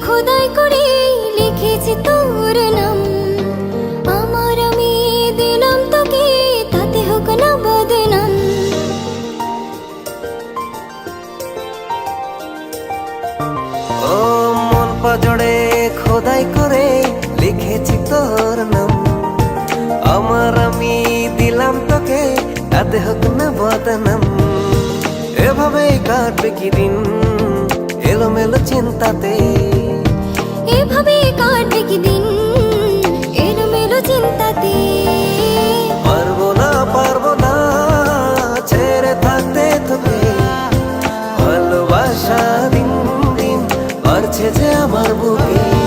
খোদাই করে লিখেছি তোর নাম। আমার আমি দিলাম তোকে, তাতে হোক না বদনাম। ও মন পাজড়ে খোদাই করে লিখেছি তোর নাম। আমার আমি দিলাম তোকে, তাতে হোক না বদনাম। এভাবেই কাটবে কি দিন এলোমেলো চিন্তাতে, এভাবে কাটবে কি দিন এলোমেলো চিন্তাতে। পারবো না ছেড়ে থাকতে তোকে। ভালোবাসা দিন দিন বাড়ছে যে আমার বুকে।